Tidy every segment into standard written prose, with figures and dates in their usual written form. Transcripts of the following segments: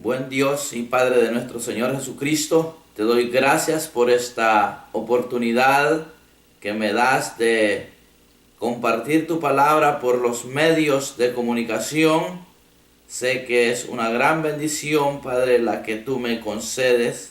Buen Dios y Padre de nuestro Señor Jesucristo, te doy gracias por esta oportunidad que me das de compartir tu palabra por los medios de comunicación. Sé que es una gran bendición, Padre, la que tú me concedes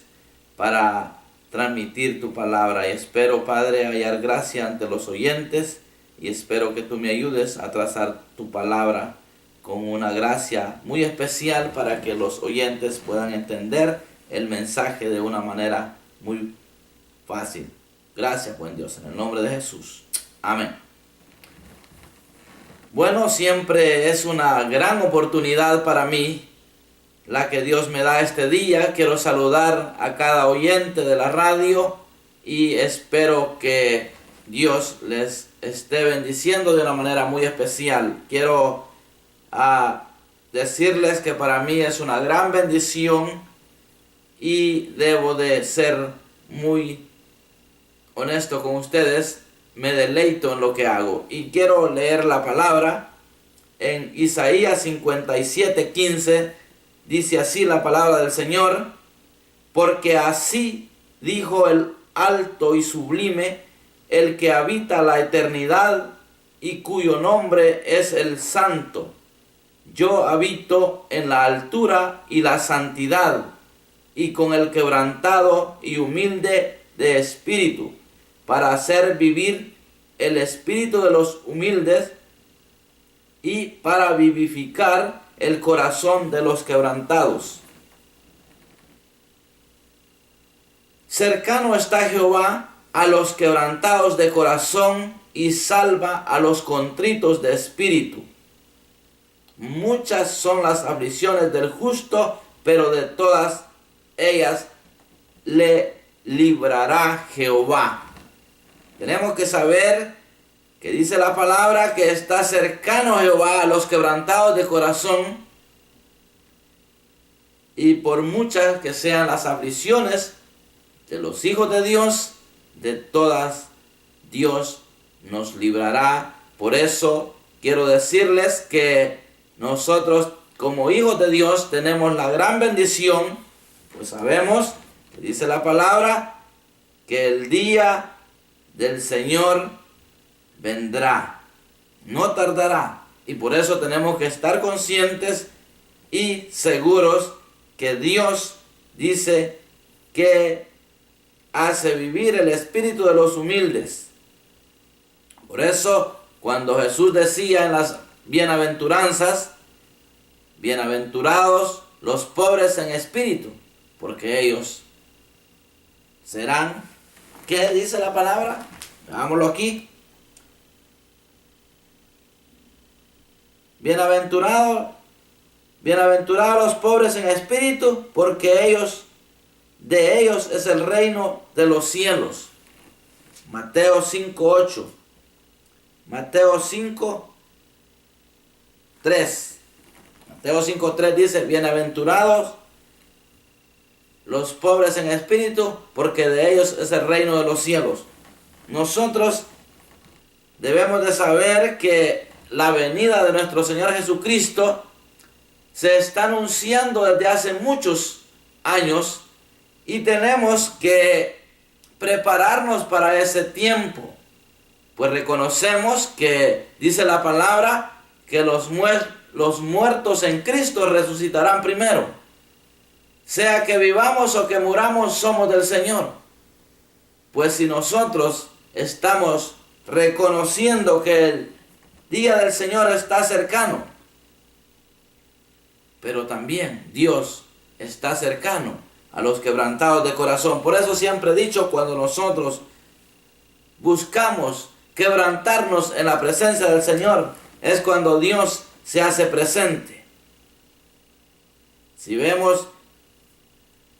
para transmitir tu palabra. Y espero, Padre, hallar gracia ante los oyentes y espero que tú me ayudes a trazar tu palabra con una gracia muy especial para que los oyentes puedan entender el mensaje de una manera muy fácil. Gracias, buen Dios, en el nombre de Jesús. Amén. Bueno, siempre es una gran oportunidad para mí la que Dios me da este día. Quiero saludar a cada oyente de la radio y espero que Dios les esté bendiciendo de una manera muy especial. Quiero decirles que para mí es una gran bendición y debo de ser muy honesto con ustedes. Me deleito en lo que hago y quiero leer la palabra en Isaías 57:15. Dice así la palabra del Señor: porque así dijo el alto y sublime, el que habita la eternidad y cuyo nombre es el Santo. Yo habito en la altura y la santidad, y con el quebrantado y humilde de espíritu, para hacer vivir el espíritu de los humildes y para vivificar el corazón de los quebrantados. Cercano está Jehová a los quebrantados de corazón y salva a los contritos de espíritu. Muchas son las aflicciones del justo, pero de todas ellas le librará Jehová. Tenemos que saber que dice la palabra que está cercano Jehová a los quebrantados de corazón, y por muchas que sean las aflicciones de los hijos de Dios, de todas Dios nos librará. Por eso quiero decirles que nosotros como hijos de Dios tenemos la gran bendición, pues sabemos que dice la palabra que el día del Señor vendrá, no tardará, y por eso tenemos que estar conscientes y seguros que Dios dice que hace vivir el espíritu de los humildes. Por eso cuando Jesús decía en las bienaventuranzas: bienaventurados los pobres en espíritu, porque ellos serán, ¿qué dice la palabra? Hagámoslo aquí. Bienaventurados los pobres en espíritu, porque de ellos es el reino de los cielos. Mateo 5:8. Mateo 5:3. Mateo 5:3 dice: bienaventurados los pobres en espíritu, porque de ellos es el reino de los cielos. Nosotros debemos de saber que la venida de nuestro Señor Jesucristo se está anunciando desde hace muchos años y tenemos que prepararnos para ese tiempo. Pues reconocemos que dice la palabra que los muertos en Cristo resucitarán primero. Sea que vivamos o que muramos, somos del Señor. Pues si nosotros estamos reconociendo que el día del Señor está cercano, pero también Dios está cercano a los quebrantados de corazón. Por eso siempre he dicho, cuando nosotros buscamos quebrantarnos en la presencia del Señor, es cuando Dios se hace presente. Si vemos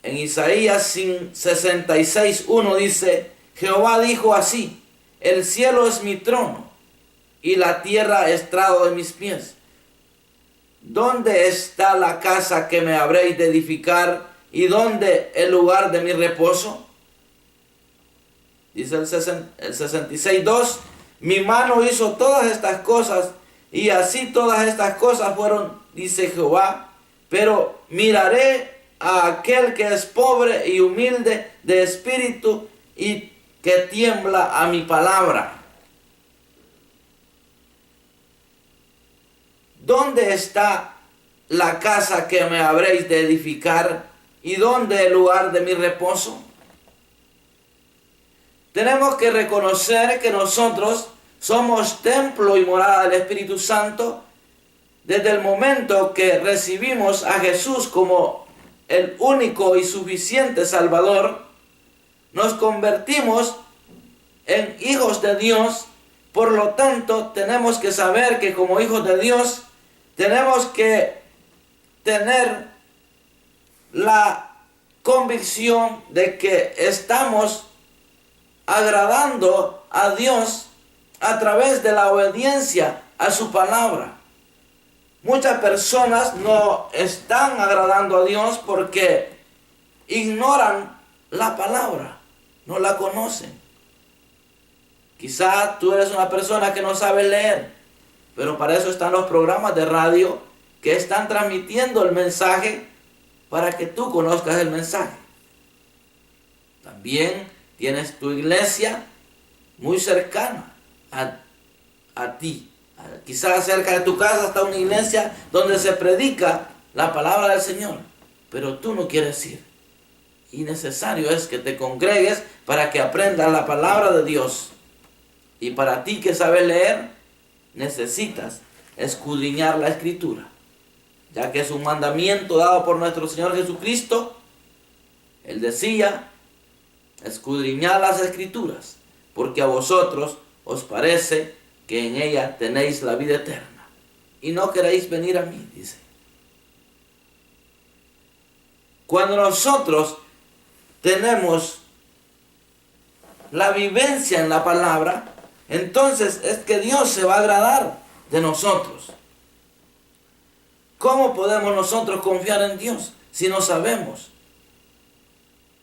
en Isaías 66:1 dice: Jehová dijo así: el cielo es mi trono y la tierra estrado de mis pies. ¿Dónde está la casa que me habréis de edificar y dónde el lugar de mi reposo? Dice el 66:2: mi mano hizo todas estas cosas, y así todas estas cosas fueron, dice Jehová, pero miraré a aquel que es pobre y humilde de espíritu y que tiembla a mi palabra. ¿Dónde está la casa que me habréis de edificar y dónde el lugar de mi reposo? Tenemos que reconocer que nosotros somos templo y morada del Espíritu Santo desde el momento que recibimos a Jesús como el único y suficiente Salvador. Nos convertimos en hijos de Dios. Por lo tanto, tenemos que saber que como hijos de Dios tenemos que tener la convicción de que estamos agradando a Dios a través de la obediencia a su palabra. Muchas personas no están agradando a Dios porque ignoran la palabra, no la conocen. Quizá tú eres una persona que no sabe leer, pero para eso están los programas de radio que están transmitiendo el mensaje para que tú conozcas el mensaje. También tienes tu iglesia muy cercana a ti. Quizás cerca de tu casa está una iglesia donde se predica la palabra del Señor, pero tú no quieres ir. Y necesario es que te congregues para que aprendas la palabra de Dios. Y para ti que sabes leer, necesitas escudriñar la Escritura, ya que es un mandamiento dado por nuestro Señor Jesucristo. Él decía: escudriñad las Escrituras, porque a vosotros os parece que en ella tenéis la vida eterna, y no queréis venir a mí, dice. Cuando nosotros tenemos la vivencia en la palabra, entonces es que Dios se va a agradar de nosotros. ¿Cómo podemos nosotros confiar en Dios si no sabemos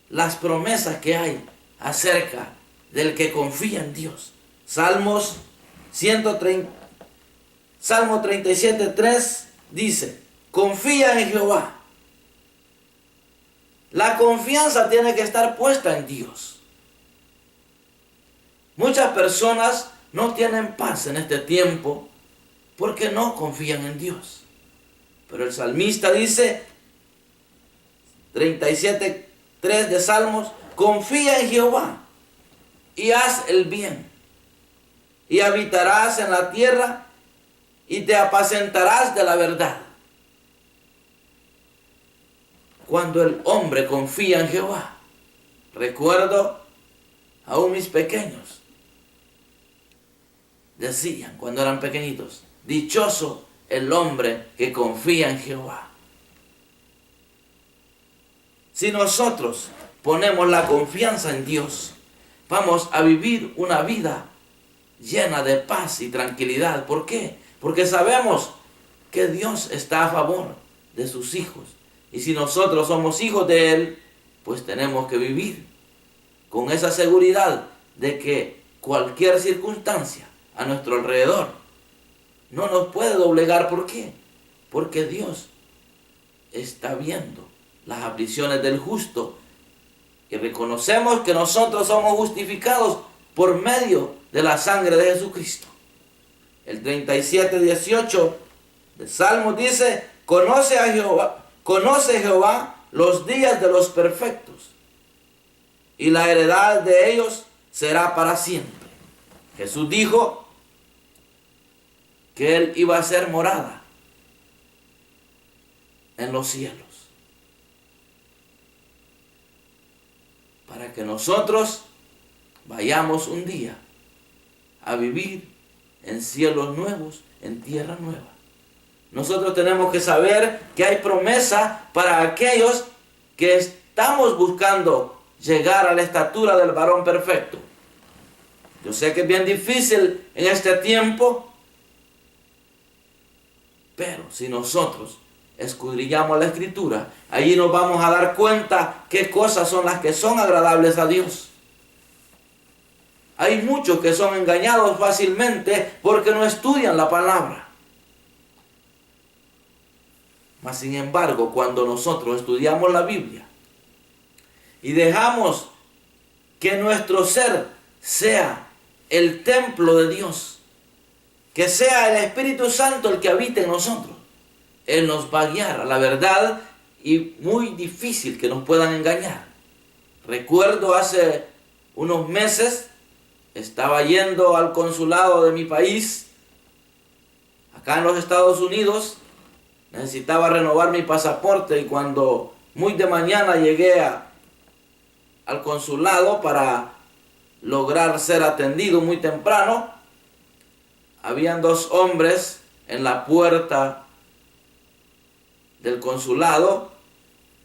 las promesas que hay acerca del que confía en Dios? Salmo 37:3 dice: confía en Jehová. La confianza tiene que estar puesta en Dios. Muchas personas no tienen paz en este tiempo porque no confían en Dios. Pero el salmista dice, 37:3 de Salmos: confía en Jehová y haz el bien, y habitarás en la tierra y te apacentarás de la verdad. Cuando el hombre confía en Jehová, recuerdo aún mis pequeños decían cuando eran pequeñitos: dichoso el hombre que confía en Jehová. Si nosotros ponemos la confianza en Dios, vamos a vivir una vida llena de paz y tranquilidad. ¿Por qué? Porque sabemos que Dios está a favor de sus hijos. Y si nosotros somos hijos de Él, pues tenemos que vivir con esa seguridad de que cualquier circunstancia a nuestro alrededor no nos puede doblegar. ¿Por qué? Porque Dios está viendo las aflicciones del justo y reconocemos que nosotros somos justificados por medio de la sangre de Jesucristo. El 37:18 de Salmos dice: conoce Jehová los días de los perfectos, y la heredad de ellos será para siempre. Jesús dijo que Él iba a ser morada en los cielos, para que nosotros vayamos un día a vivir en cielos nuevos, en tierra nueva. Nosotros tenemos que saber que hay promesa para aquellos que estamos buscando llegar a la estatura del varón perfecto. Yo sé que es bien difícil en este tiempo, pero si nosotros escudriñamos la Escritura, allí nos vamos a dar cuenta qué cosas son las que son agradables a Dios. Hay muchos que son engañados fácilmente porque no estudian la palabra. Mas sin embargo, cuando nosotros estudiamos la Biblia y dejamos que nuestro ser sea el templo de Dios, que sea el Espíritu Santo el que habite en nosotros, Él nos va a guiar a la verdad y muy difícil que nos puedan engañar. Recuerdo hace unos meses, estaba yendo al consulado de mi país, acá en los Estados Unidos, necesitaba renovar mi pasaporte y cuando muy de mañana llegué al consulado para lograr ser atendido muy temprano, habían dos hombres en la puerta del consulado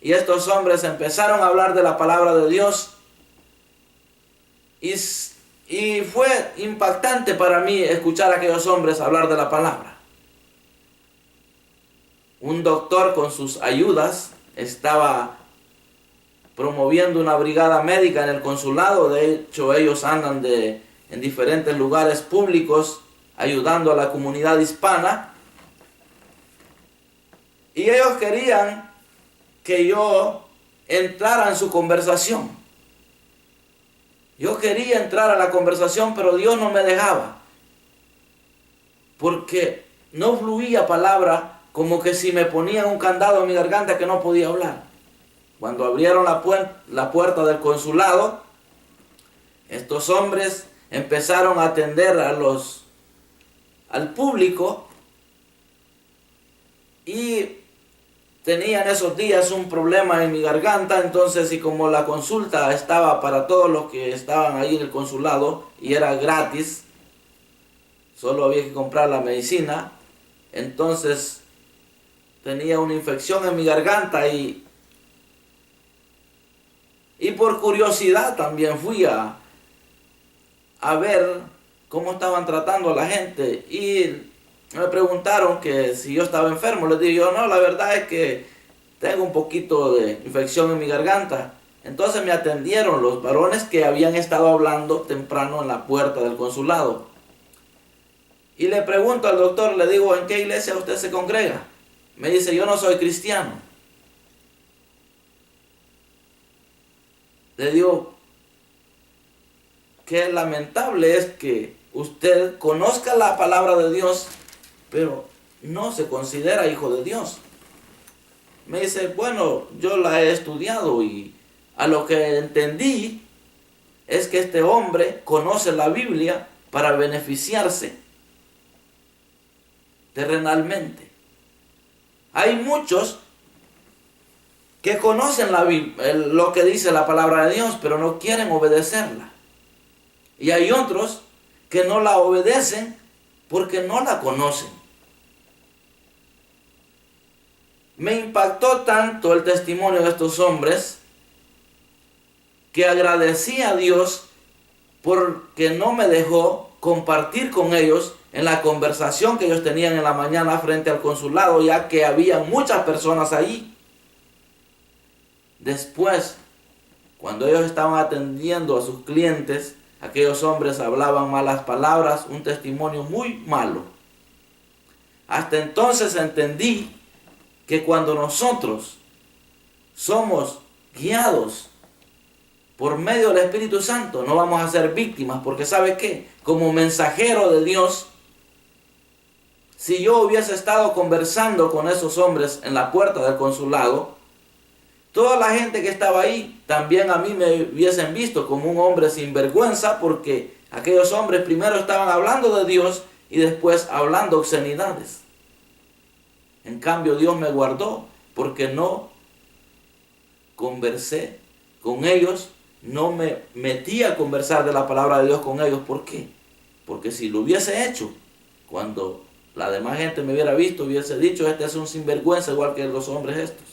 y estos hombres empezaron a hablar de la palabra de Dios y fue impactante para mí escuchar a aquellos hombres hablar de la palabra. Un doctor con sus ayudas estaba promoviendo una brigada médica en el consulado. De hecho, ellos andan en diferentes lugares públicos ayudando a la comunidad hispana. Y ellos querían que yo entrara en su conversación. Yo quería entrar a la conversación, pero Dios no me dejaba. Porque no fluía palabra, como que si me ponían un candado en mi garganta que no podía hablar. Cuando abrieron la puerta del consulado, estos hombres empezaron a atender al público y tenía en esos días un problema en mi garganta. Entonces, y como la consulta estaba para todos los que estaban ahí en el consulado y era gratis, solo había que comprar la medicina, entonces tenía una infección en mi garganta y por curiosidad también fui a ver cómo estaban tratando a la gente y me preguntaron que si yo estaba enfermo. Les dije yo, no, la verdad es que tengo un poquito de infección en mi garganta. Entonces me atendieron los varones que habían estado hablando temprano en la puerta del consulado. Y le pregunto al doctor, le digo, ¿en qué iglesia usted se congrega? Me dice, yo no soy cristiano. Le digo, qué lamentable es que usted conozca la palabra de Dios, pero no se considera hijo de Dios. Me dice, bueno, yo la he estudiado y a lo que entendí es que este hombre conoce la Biblia para beneficiarse terrenalmente. Hay muchos que conocen lo que dice la palabra de Dios, pero no quieren obedecerla. Y hay otros que no la obedecen porque no la conocen. Me impactó tanto el testimonio de estos hombres que agradecí a Dios porque no me dejó compartir con ellos en la conversación que ellos tenían en la mañana frente al consulado, ya que había muchas personas ahí. Después, cuando ellos estaban atendiendo a sus clientes, aquellos hombres hablaban malas palabras, un testimonio muy malo. Hasta entonces entendí que cuando nosotros somos guiados por medio del Espíritu Santo, no vamos a ser víctimas, porque ¿sabe qué? Como mensajero de Dios, si yo hubiese estado conversando con esos hombres en la puerta del consulado, toda la gente que estaba ahí también a mí me hubiesen visto como un hombre sin vergüenza, porque aquellos hombres primero estaban hablando de Dios y después hablando obscenidades. En cambio, Dios me guardó porque no conversé con ellos, no me metí a conversar de la palabra de Dios con ellos. ¿Por qué? Porque si lo hubiese hecho, cuando la demás gente me hubiera visto, hubiese dicho, este es un sinvergüenza igual que los hombres estos.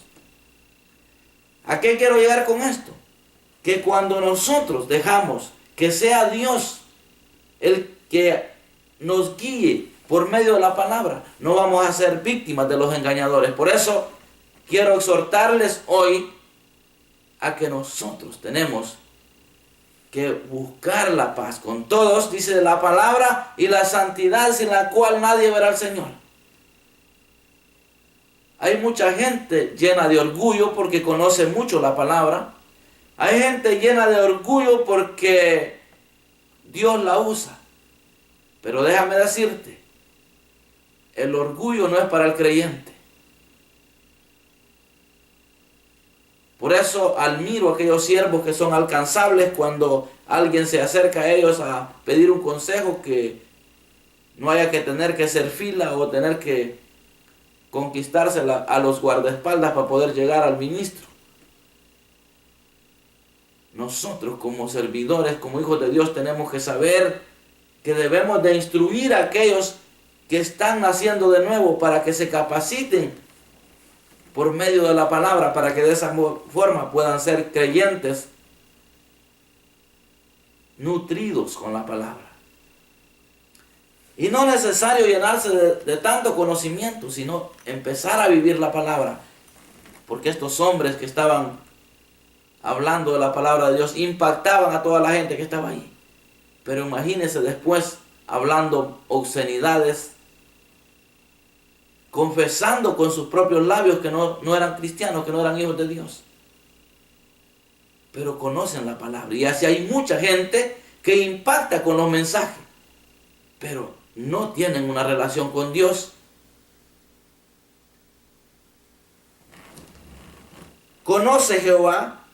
¿A qué quiero llegar con esto? Que cuando nosotros dejamos que sea Dios el que nos guíe por medio de la palabra, no vamos a ser víctimas de los engañadores. Por eso quiero exhortarles hoy a que nosotros tenemos que buscar la paz con todos, dice la palabra, y la santidad sin la cual nadie verá al Señor. Hay mucha gente llena de orgullo porque conoce mucho la palabra. Hay gente llena de orgullo porque Dios la usa. Pero déjame decirte, el orgullo no es para el creyente. Por eso admiro a aquellos siervos que son alcanzables cuando alguien se acerca a ellos a pedir un consejo, que no haya que tener que hacer fila o tener que conquistarse a los guardaespaldas para poder llegar al ministro. Nosotros como servidores, como hijos de Dios, tenemos que saber que debemos de instruir a aquellos que están naciendo de nuevo para que se capaciten por medio de la palabra, para que de esa forma puedan ser creyentes nutridos con la palabra. Y no es necesario llenarse de tanto conocimiento, sino empezar a vivir la palabra. Porque estos hombres que estaban hablando de la palabra de Dios impactaban a toda la gente que estaba ahí. Pero imagínense después hablando obscenidades, confesando con sus propios labios que no eran cristianos, que no eran hijos de Dios. Pero conocen la palabra. Y así hay mucha gente que impacta con los mensajes, pero no tienen una relación con Dios. Conoce Jehová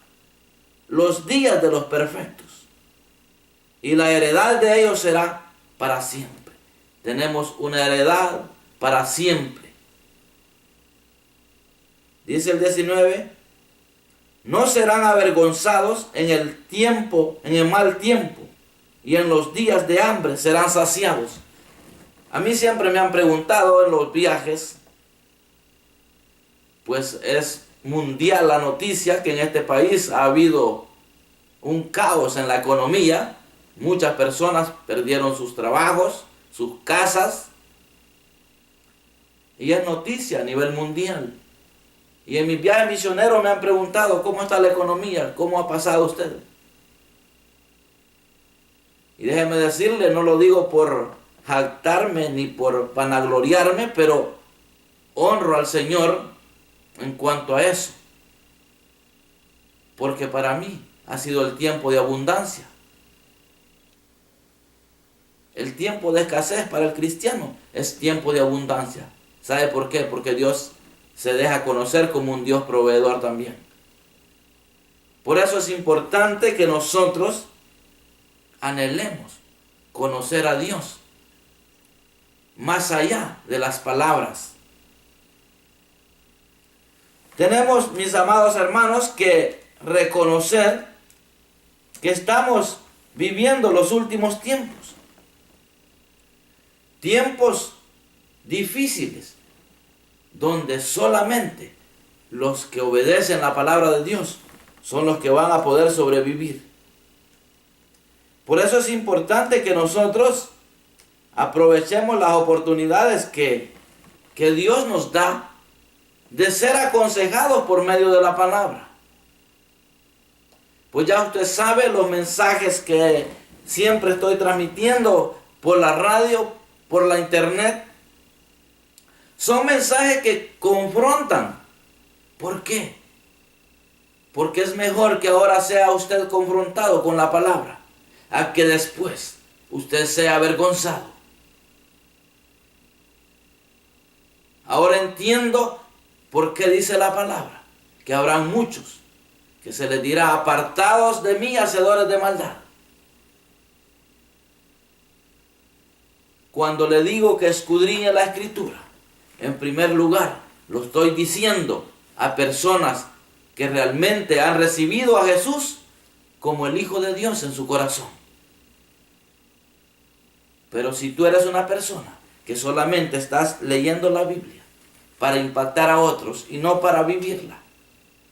los días de los perfectos, y la heredad de ellos será para siempre. Tenemos una heredad para siempre. Dice el 19, no serán avergonzados en el tiempo, en el mal tiempo, y en los días de hambre serán saciados. A mí siempre me han preguntado en los viajes, pues es mundial la noticia que en este país ha habido un caos en la economía. Muchas personas perdieron sus trabajos, sus casas, y es noticia a nivel mundial. Y en mis viajes misioneros me han preguntado cómo está la economía, cómo ha pasado usted. Y déjeme decirle, no lo digo por jactarme ni por vanagloriarme, pero honro al Señor en cuanto a eso. Porque para mí ha sido el tiempo de abundancia. El tiempo de escasez para el cristiano es tiempo de abundancia. ¿Sabe por qué? Porque Dios se deja conocer como un Dios proveedor también. Por eso es importante que nosotros anhelemos conocer a Dios más allá de las palabras. Tenemos, mis amados hermanos, que reconocer que estamos viviendo los últimos tiempos. Tiempos difíciles, donde solamente los que obedecen la palabra de Dios son los que van a poder sobrevivir. Por eso es importante que nosotros aprovechemos las oportunidades que Dios nos da de ser aconsejados por medio de la palabra. Pues ya usted sabe los mensajes que siempre estoy transmitiendo por la radio, por la internet. Son mensajes que confrontan. ¿Por qué? Porque es mejor que ahora sea usted confrontado con la palabra, a que después usted sea avergonzado. Ahora entiendo por qué dice la palabra que habrán muchos que se les dirá: apartados de mí, hacedores de maldad. Cuando le digo que escudriñe la Escritura, en primer lugar lo estoy diciendo a personas que realmente han recibido a Jesús como el Hijo de Dios en su corazón. Pero si tú eres una persona que solamente estás leyendo la Biblia para impactar a otros y no para vivirla,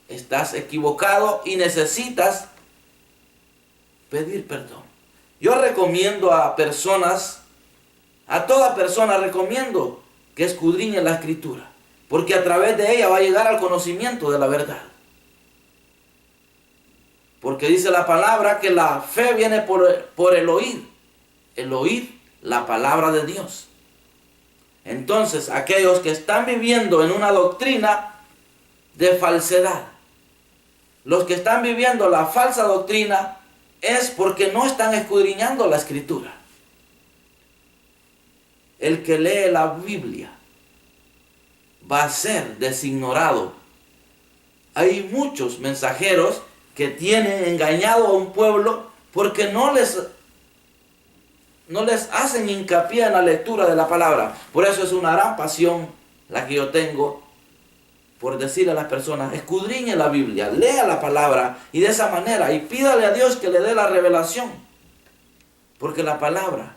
estás equivocado y necesitas pedir perdón. Yo recomiendo a personas, a toda persona recomiendo que escudriñe la Escritura, porque a través de ella va a llegar al conocimiento de la verdad. Porque dice la palabra que la fe viene por el oír la palabra de Dios. Entonces, aquellos que están viviendo en una doctrina de falsedad, los que están viviendo la falsa doctrina, es porque no están escudriñando la Escritura. El que lee la Biblia va a ser designorado. Hay muchos mensajeros que tienen engañado a un pueblo porque no les hacen hincapié en la lectura de la palabra. Por eso es una gran pasión la que yo tengo por decirle a las personas: escudriñe la Biblia, lea la palabra, y de esa manera, y pídale a Dios que le dé la revelación, porque la palabra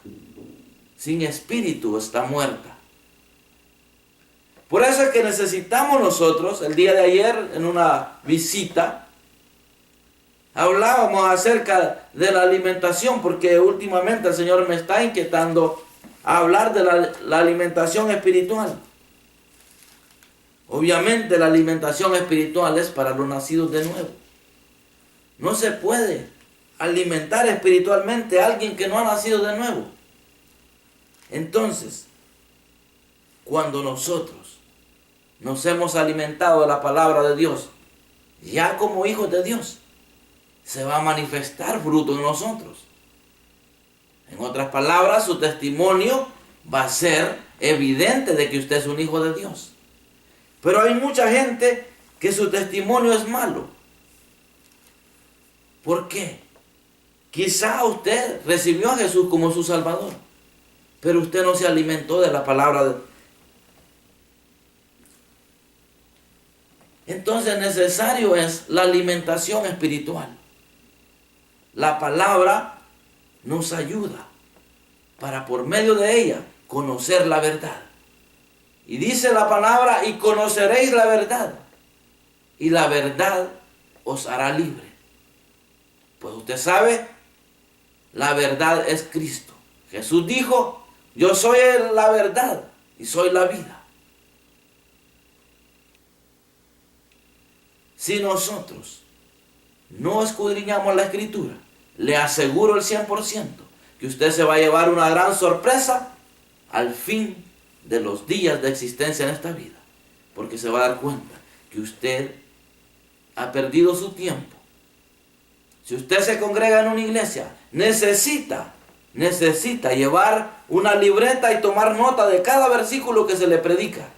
sin espíritu está muerta. Por eso es que necesitamos nosotros, el día de ayer en una visita, hablábamos acerca de la alimentación, porque últimamente el Señor me está inquietando a hablar de la alimentación espiritual. Obviamente la alimentación espiritual es para los nacidos de nuevo. No se puede alimentar espiritualmente a alguien que no ha nacido de nuevo. Entonces, cuando nosotros nos hemos alimentado de la palabra de Dios, ya como hijos de Dios, se va a manifestar fruto en nosotros. En otras palabras, su testimonio va a ser evidente de que usted es un hijo de Dios. Pero hay mucha gente que su testimonio es malo. ¿Por qué? Quizá usted recibió a Jesús como su Salvador, pero usted no se alimentó de la palabra de Dios. Entonces necesario es la alimentación espiritual. La palabra nos ayuda para por medio de ella conocer la verdad. Y dice la palabra: y conoceréis la verdad, y la verdad os hará libre. Pues usted sabe, la verdad es Cristo. Jesús dijo: yo soy la verdad y soy la vida. Si nosotros no escudriñamos la Escritura, le aseguro el 100% que usted se va a llevar una gran sorpresa al fin de los días de existencia en esta vida, porque se va a dar cuenta que usted ha perdido su tiempo. Si usted se congrega en una iglesia, necesita llevar una libreta y tomar nota de cada versículo que se le predica.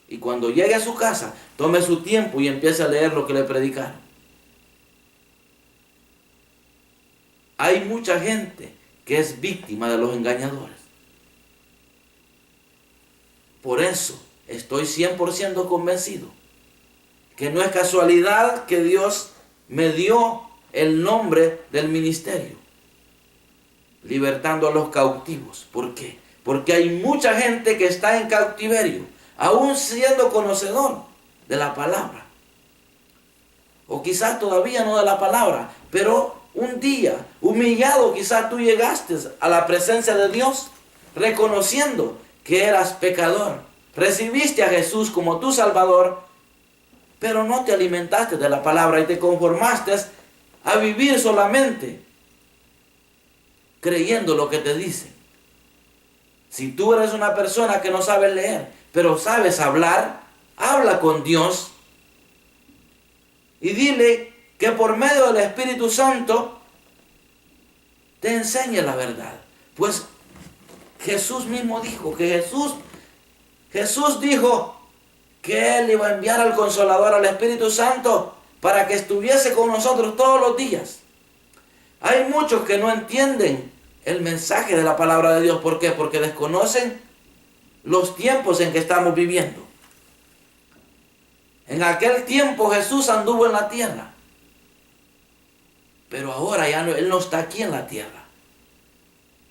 Y cuando llegue a su casa, tome su tiempo y empiece a leer lo que le predicaron. Hay mucha gente que es víctima de los engañadores. Por eso estoy 100% convencido que no es casualidad que Dios me dio el nombre del ministerio, libertando a los cautivos. ¿Por qué? Porque hay mucha gente que está en cautiverio, aún siendo conocedor de la palabra. O quizás todavía no de la palabra, pero un día, humillado, quizás tú llegaste a la presencia de Dios, reconociendo que eras pecador. Recibiste a Jesús como tu Salvador, pero no te alimentaste de la palabra y te conformaste a vivir solamente creyendo lo que te dicen. Si tú eres una persona que no sabe leer, pero sabes hablar, habla con Dios y dile que por medio del Espíritu Santo te enseñe la verdad. Pues Jesús mismo dijo que Jesús dijo que Él iba a enviar al Consolador, al Espíritu Santo, para que estuviese con nosotros todos los días. Hay muchos que no entienden el mensaje de la palabra de Dios. ¿Por qué? Porque desconocen los tiempos en que estamos viviendo. En aquel tiempo Jesús anduvo en la tierra, pero ahora ya no, Él no está aquí en la tierra.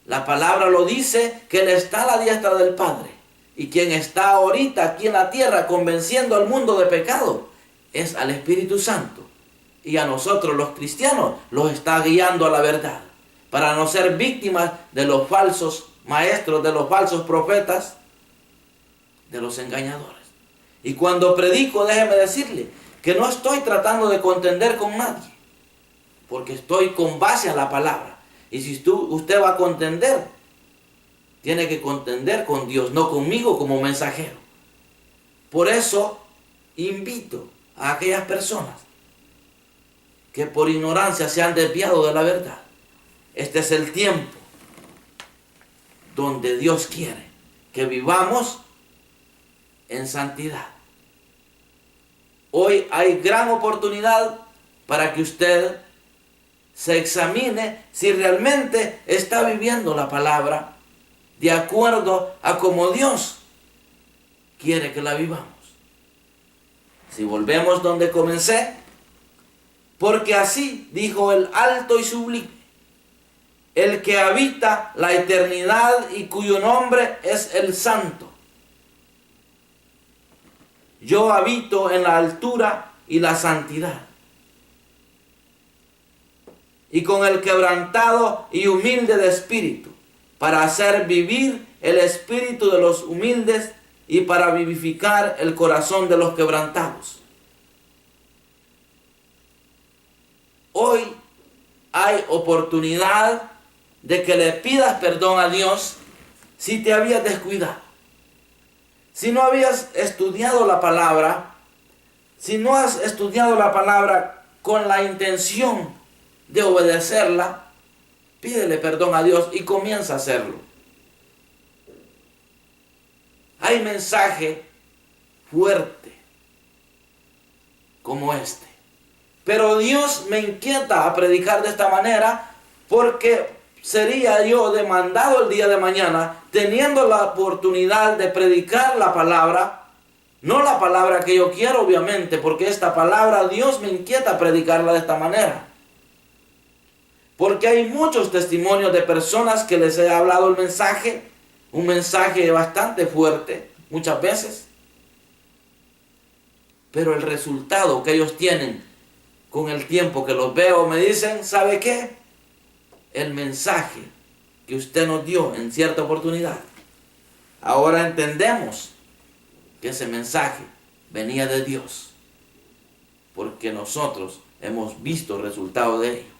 La palabra lo dice, que Él está a la diestra del Padre. Y quien está ahorita aquí en la tierra convenciendo al mundo de pecado es al Espíritu Santo. Y a nosotros los cristianos los está guiando a la verdad, para no ser víctimas de los falsos maestros, de los falsos profetas, de los engañadores. Y cuando predico, déjeme decirle que no estoy tratando de contender con nadie, porque estoy con base a la palabra. Y si usted va a contender, tiene que contender con Dios, no conmigo como mensajero. Por eso invito a aquellas personas que por ignorancia se han desviado de la verdad. Este es el tiempo donde Dios quiere que vivamos en santidad. Hoy hay gran oportunidad para que usted se examine si realmente está viviendo la palabra de acuerdo a como Dios quiere que la vivamos. Si volvemos donde comencé, porque así dijo el alto y sublime, el que habita la eternidad y cuyo nombre es el Santo. Yo habito en la altura y la santidad, y con el quebrantado y humilde de espíritu, para hacer vivir el espíritu de los humildes y para vivificar el corazón de los quebrantados. Hoy hay oportunidad de que le pidas perdón a Dios si te habías descuidado. Si no habías estudiado la palabra, si no has estudiado la palabra con la intención de obedecerla, pídele perdón a Dios y comienza a hacerlo. Hay mensaje fuerte como este, pero Dios me inquieta a predicar de esta manera porque sería yo demandado el día de mañana teniendo la oportunidad de predicar la palabra, no la palabra que yo quiero obviamente, porque esta palabra Dios me inquieta a predicarla de esta manera. Porque hay muchos testimonios de personas que les he hablado el mensaje, un mensaje bastante fuerte, muchas veces. Pero el resultado que ellos tienen con el tiempo que los veo, me dicen, ¿sabe qué? El mensaje que usted nos dio en cierta oportunidad, ahora entendemos que ese mensaje venía de Dios, porque nosotros hemos visto el resultado de ello.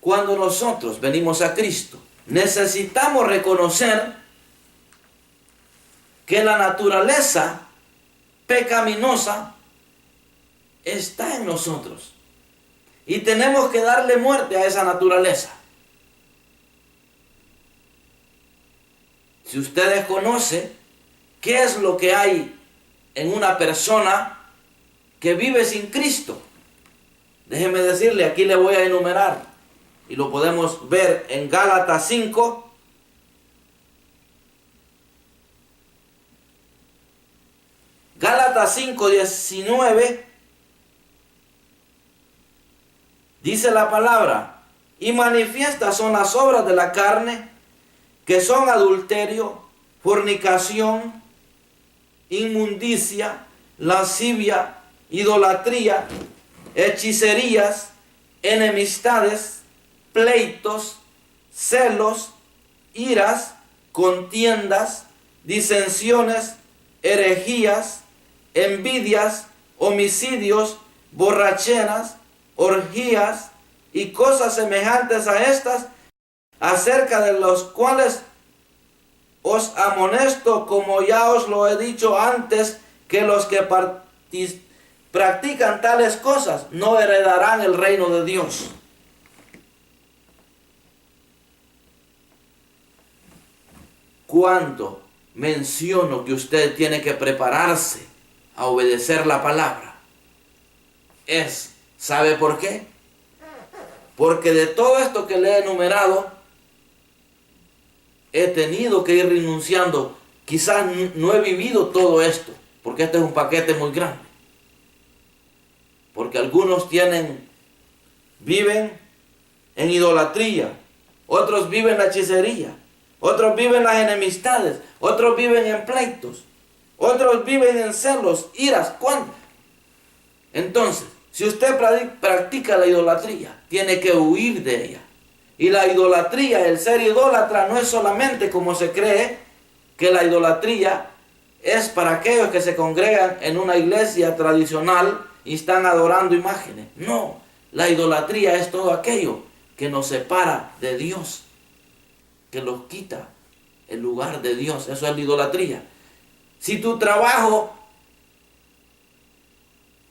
Cuando nosotros venimos a Cristo, necesitamos reconocer que la naturaleza pecaminosa está en nosotros y tenemos que darle muerte a esa naturaleza. Si usted desconoce qué es lo que hay en una persona que vive sin Cristo, déjeme decirle, aquí le voy a enumerar. Y lo podemos ver en Gálatas 5. Gálatas 5, 19. Dice la palabra: y manifiestas son las obras de la carne, que son adulterio, fornicación, inmundicia, lascivia, idolatría, hechicerías, enemistades, pleitos, celos, iras, contiendas, disensiones, herejías, envidias, homicidios, borracheras, orgías y cosas semejantes a estas, acerca de los cuales os amonesto, como ya os lo he dicho antes, que los que practican tales cosas no heredarán el reino de Dios. Cuando menciono que usted tiene que prepararse a obedecer la palabra, ¿sabe por qué? Porque de todo esto que le he enumerado, he tenido que ir renunciando. Quizás no he vivido todo esto, porque este es un paquete muy grande. Porque algunos viven en idolatría, otros viven en la hechicería, otros viven las enemistades, otros viven en pleitos, otros viven en celos, iras. ¿Cuándo? Entonces, si usted practica la idolatría, tiene que huir de ella. Y la idolatría, el ser idólatra, no es solamente como se cree que la idolatría es para aquellos que se congregan en una iglesia tradicional y están adorando imágenes. No, la idolatría es todo aquello que nos separa de Dios, que nos quita el lugar de Dios. Eso es la idolatría. Si tu trabajo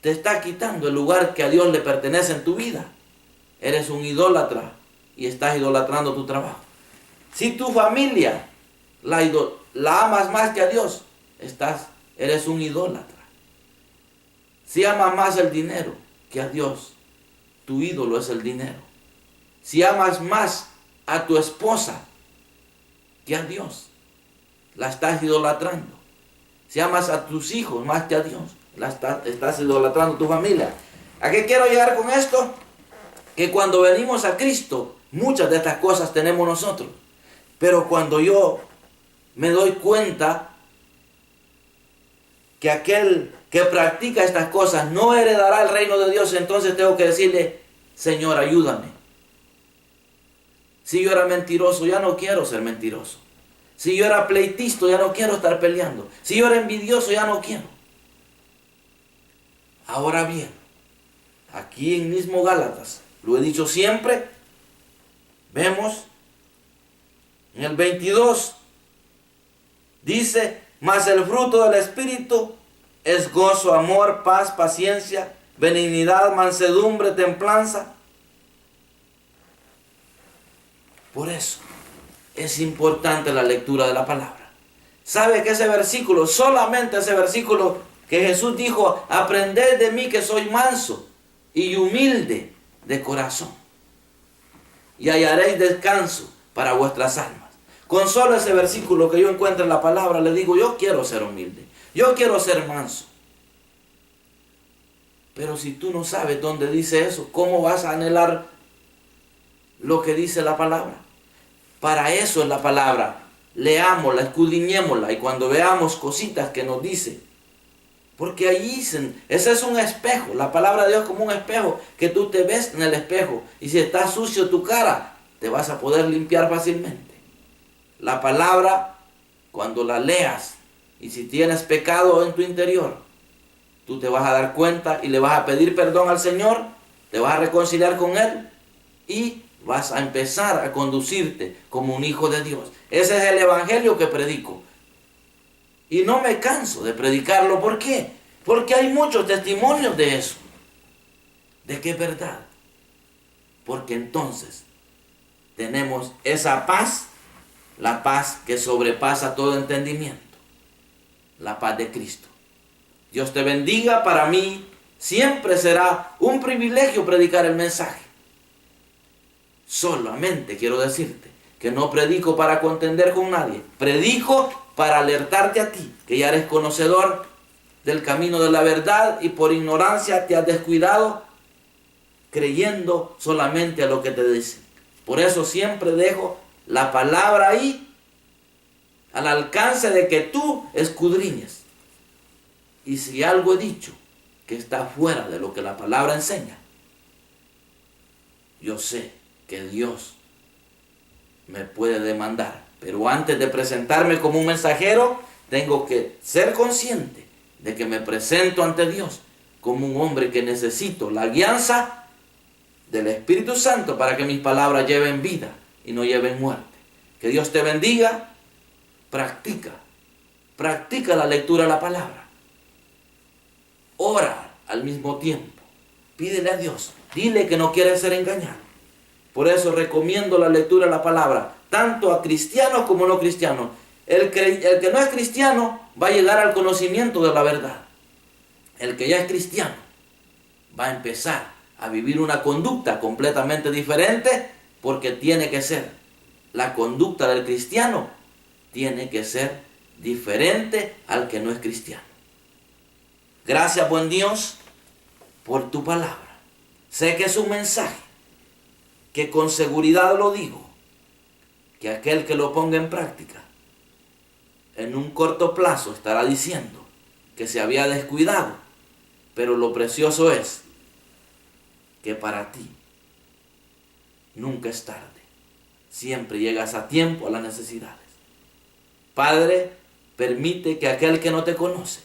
te está quitando el lugar que a Dios le pertenece en tu vida, eres un idólatra y estás idolatrando tu trabajo. Si tu familia la amas más que a Dios, eres un idólatra. Si amas más el dinero que a Dios, tu ídolo es el dinero. Si amas más a tu esposa que a Dios, la estás idolatrando. Si amas a tus hijos más que a Dios, estás idolatrando tu familia. ¿A qué quiero llegar con esto? Que cuando venimos a Cristo, muchas de estas cosas tenemos nosotros. Pero cuando yo me doy cuenta que aquel que practica estas cosas no heredará el reino de Dios, entonces tengo que decirle: Señor, ayúdame. Si yo era mentiroso, ya no quiero ser mentiroso. Si yo era pleitista, ya no quiero estar peleando. Si yo era envidioso, ya no quiero. Ahora bien, aquí en mismo Gálatas, lo he dicho siempre, vemos en el 22, dice: mas el fruto del Espíritu es gozo, amor, paz, paciencia, benignidad, mansedumbre, templanza. Por eso es importante la lectura de la palabra. ¿Sabe que ese versículo, solamente ese versículo que Jesús dijo: aprended de mí que soy manso y humilde de corazón, y hallaréis descanso para vuestras almas? Con solo ese versículo que yo encuentro en la palabra, le digo: yo quiero ser humilde, yo quiero ser manso. Pero si tú no sabes dónde dice eso, ¿cómo vas a anhelar lo que dice la palabra? Para eso es la palabra. Leámosla, escudriñémosla, y cuando veamos cositas que nos dice, porque allí ese es un espejo, la palabra de Dios como un espejo, que tú te ves en el espejo, y si está sucio tu cara, te vas a poder limpiar fácilmente. La palabra, cuando la leas, y si tienes pecado en tu interior, tú te vas a dar cuenta y le vas a pedir perdón al Señor, te vas a reconciliar con Él, y vas a empezar a conducirte como un hijo de Dios. Ese es el evangelio que predico. Y no me canso de predicarlo. ¿Por qué? Porque hay muchos testimonios de eso. De que es verdad. Porque entonces tenemos esa paz, la paz que sobrepasa todo entendimiento. La paz de Cristo. Dios te bendiga. Para mí siempre será un privilegio predicar el mensaje. Solamente quiero decirte que no predico para contender con nadie. Predico para alertarte a ti, que ya eres conocedor del camino de la verdad y por ignorancia te has descuidado creyendo solamente a lo que te dicen. Por eso siempre dejo la palabra ahí al alcance de que tú escudriñes. Y si algo he dicho que está fuera de lo que la palabra enseña, yo sé que Dios me puede demandar. Pero antes de presentarme como un mensajero, tengo que ser consciente de que me presento ante Dios como un hombre que necesito la guianza del Espíritu Santo para que mis palabras lleven vida y no lleven muerte. Que Dios te bendiga. Practica la lectura de la palabra. Ora al mismo tiempo. Pídele a Dios. Dile que no quieres ser engañado. Por eso recomiendo la lectura de la palabra, tanto a cristianos como no cristianos. El que no es cristiano va a llegar al conocimiento de la verdad. El que ya es cristiano va a empezar a vivir una conducta completamente diferente, porque tiene que ser, la conducta del cristiano tiene que ser diferente al que no es cristiano. Gracias, buen Dios, por tu palabra. Sé que es un mensaje que con seguridad lo digo, que aquel que lo ponga en práctica, en un corto plazo estará diciendo que se había descuidado, pero lo precioso es que para ti nunca es tarde, siempre llegas a tiempo a las necesidades. Padre, permite que aquel que no te conoce,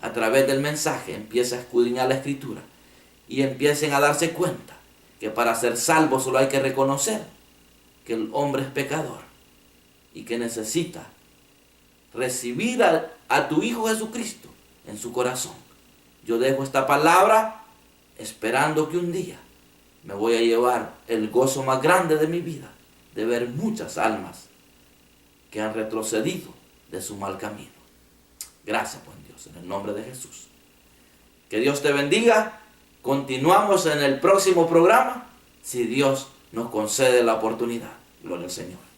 a través del mensaje, empiece a escudriñar la Escritura y empiecen a darse cuenta que para ser salvo solo hay que reconocer que el hombre es pecador y que necesita recibir a tu Hijo Jesucristo en su corazón. Yo dejo esta palabra esperando que un día me voy a llevar el gozo más grande de mi vida, de ver muchas almas que han retrocedido de su mal camino. Gracias, buen Dios, en el nombre de Jesús. Que Dios te bendiga. Continuamos en el próximo programa, si Dios nos concede la oportunidad. Gloria al Señor.